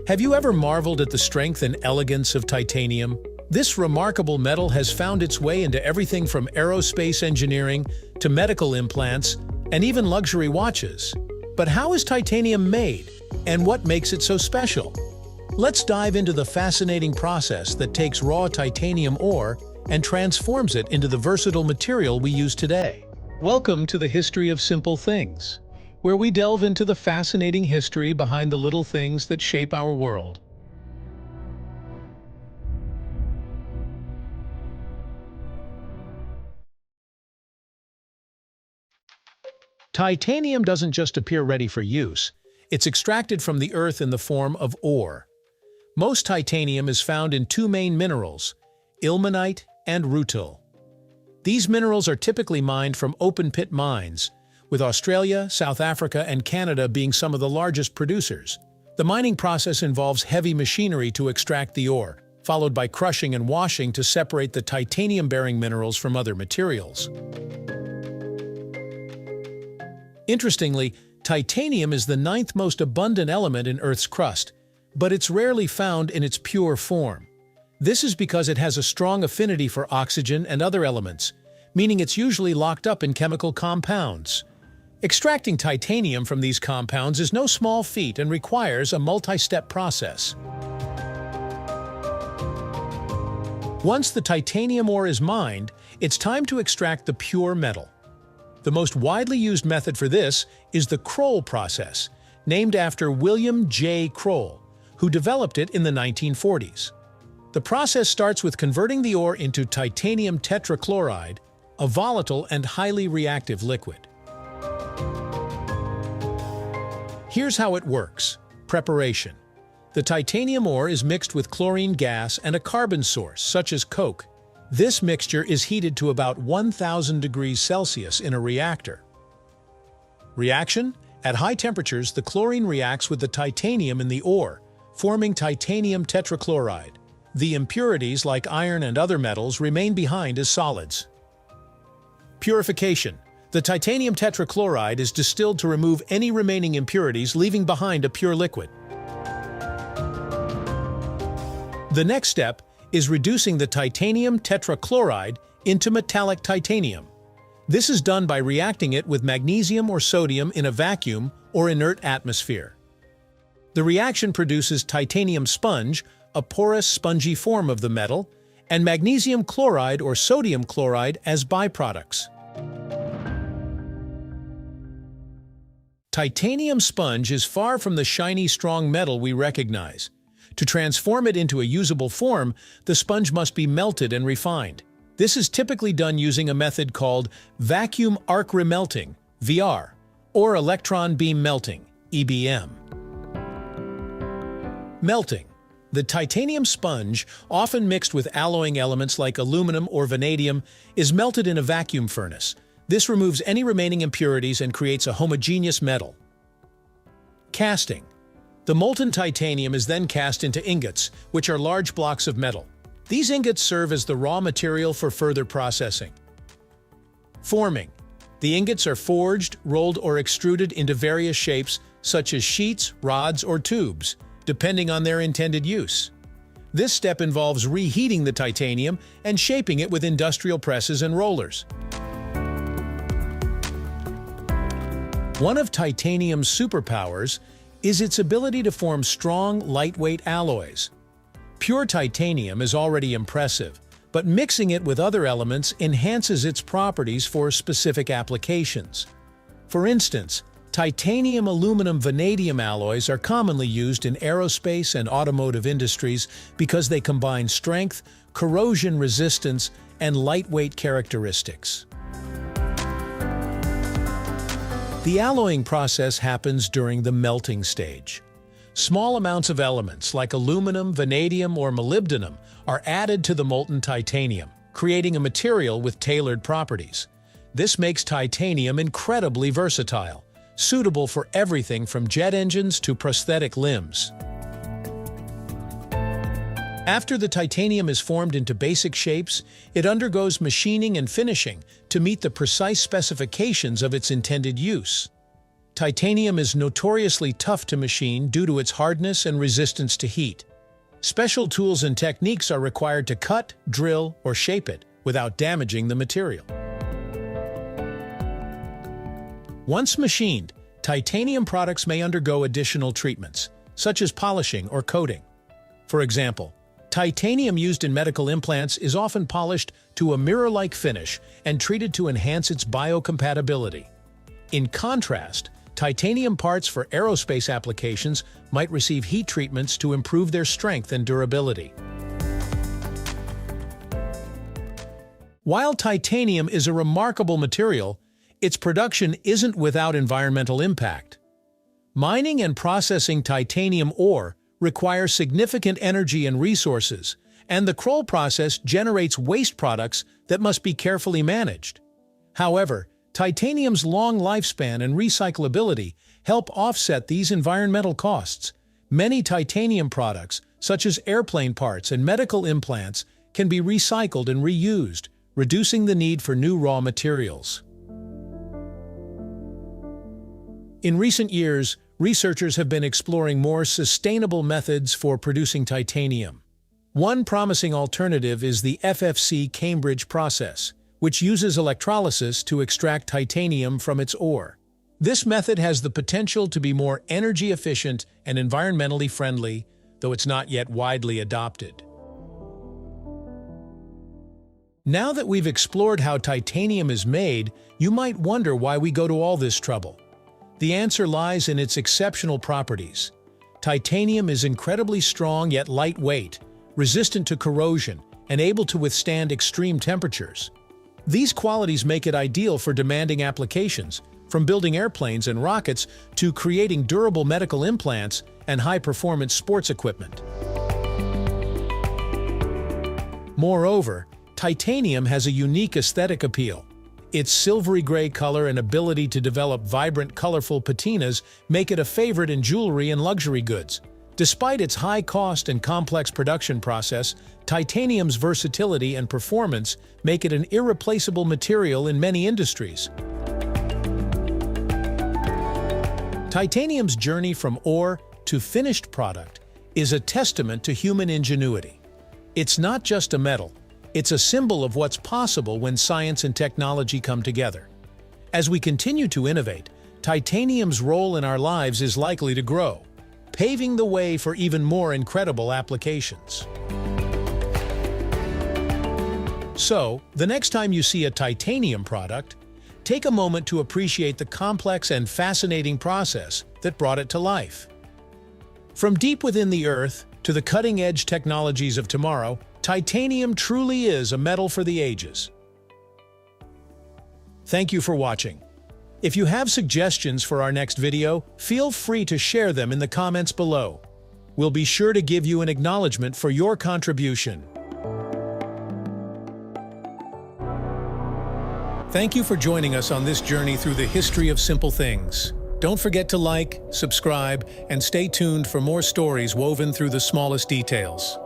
Have you ever marveled at the strength and elegance of titanium? This remarkable metal has found its way into everything from aerospace engineering to medical implants and even luxury watches. But how is titanium made, and what makes it so special? Let's dive into the fascinating process that takes raw titanium ore and transforms it into the versatile material we use today. Welcome to the History of Simple Things, where we delve into the fascinating history behind the little things that shape our world. Titanium doesn't just appear ready for use. It's extracted from the earth in the form of ore. Most titanium is found in two main minerals, ilmenite and rutile. These minerals are typically mined from open-pit mines, with Australia, South Africa, and Canada being some of the largest producers. The mining process involves heavy machinery to extract the ore, followed by crushing and washing to separate the titanium-bearing minerals from other materials. Interestingly, titanium is the ninth most abundant element in Earth's crust, but it's rarely found in its pure form. This is because it has a strong affinity for oxygen and other elements, meaning it's usually locked up in chemical compounds. Extracting titanium from these compounds is no small feat and requires a multi-step process. Once the titanium ore is mined, it's time to extract the pure metal. The most widely used method for this is the Kroll process, named after William J. Kroll, who developed it in the 1940s. The process starts with converting the ore into titanium tetrachloride, a volatile and highly reactive liquid. Here's how it works. Preparation. The titanium ore is mixed with chlorine gas and a carbon source, such as coke. This mixture is heated to about 1,000 degrees Celsius in a reactor. Reaction? At high temperatures, the chlorine reacts with the titanium in the ore, forming titanium tetrachloride. The impurities, like iron and other metals, remain behind as solids. Purification. The titanium tetrachloride is distilled to remove any remaining impurities, leaving behind a pure liquid. The next step is reducing the titanium tetrachloride into metallic titanium. This is done by reacting it with magnesium or sodium in a vacuum or inert atmosphere. The reaction produces titanium sponge, a porous, spongy form of the metal, and magnesium chloride or sodium chloride as byproducts. Titanium sponge is far from the shiny, strong metal we recognize. To transform it into a usable form, the sponge must be melted and refined. This is typically done using a method called vacuum arc remelting, VR, or electron beam melting, EBM. Melting. The titanium sponge, often mixed with alloying elements like aluminum or vanadium, is melted in a vacuum furnace. This removes any remaining impurities and creates a homogeneous metal. Casting. The molten titanium is then cast into ingots, which are large blocks of metal. These ingots serve as the raw material for further processing. Forming. The ingots are forged, rolled, or extruded into various shapes, such as sheets, rods, or tubes, depending on their intended use. This step involves reheating the titanium and shaping it with industrial presses and rollers. One of titanium's superpowers is its ability to form strong, lightweight alloys. Pure titanium is already impressive, but mixing it with other elements enhances its properties for specific applications. For instance, titanium aluminum vanadium alloys are commonly used in aerospace and automotive industries because they combine strength, corrosion resistance, and lightweight characteristics. The alloying process happens during the melting stage. Small amounts of elements like aluminum, vanadium, or molybdenum are added to the molten titanium, creating a material with tailored properties. This makes titanium incredibly versatile, suitable for everything from jet engines to prosthetic limbs. After the titanium is formed into basic shapes, it undergoes machining and finishing to meet the precise specifications of its intended use. Titanium is notoriously tough to machine due to its hardness and resistance to heat. Special tools and techniques are required to cut, drill, or shape it without damaging the material. Once machined, titanium products may undergo additional treatments, such as polishing or coating. For example, titanium used in medical implants is often polished to a mirror-like finish and treated to enhance its biocompatibility. In contrast, titanium parts for aerospace applications might receive heat treatments to improve their strength and durability. While titanium is a remarkable material, its production isn't without environmental impact. Mining and processing titanium ore requires significant energy and resources, and the Kroll process generates waste products that must be carefully managed. However, titanium's long lifespan and recyclability help offset these environmental costs. Many titanium products, such as airplane parts and medical implants, can be recycled and reused, reducing the need for new raw materials. In recent years, researchers have been exploring more sustainable methods for producing titanium. One promising alternative is the FFC Cambridge process, which uses electrolysis to extract titanium from its ore. This method has the potential to be more energy efficient and environmentally friendly, though it's not yet widely adopted. Now that we've explored how titanium is made, you might wonder why we go to all this trouble. The answer lies in its exceptional properties. Titanium is incredibly strong yet lightweight, resistant to corrosion, and able to withstand extreme temperatures. These qualities make it ideal for demanding applications, from building airplanes and rockets to creating durable medical implants and high-performance sports equipment. Moreover, titanium has a unique aesthetic appeal. Its silvery gray color and ability to develop vibrant, colorful patinas make it a favorite in jewelry and luxury goods. Despite its high cost and complex production process, titanium's versatility and performance make it an irreplaceable material in many industries. Titanium's journey from ore to finished product is a testament to human ingenuity. It's not just a metal. It's a symbol of what's possible when science and technology come together. As we continue to innovate, titanium's role in our lives is likely to grow, paving the way for even more incredible applications. So, the next time you see a titanium product, take a moment to appreciate the complex and fascinating process that brought it to life. From deep within the Earth to the cutting-edge technologies of tomorrow, titanium truly is a metal for the ages. Thank you for watching. If you have suggestions for our next video, feel free to share them in the comments below. We'll be sure to give you an acknowledgement for your contribution. Thank you for joining us on this journey through the history of simple things. Don't forget to like, subscribe, and stay tuned for more stories woven through the smallest details.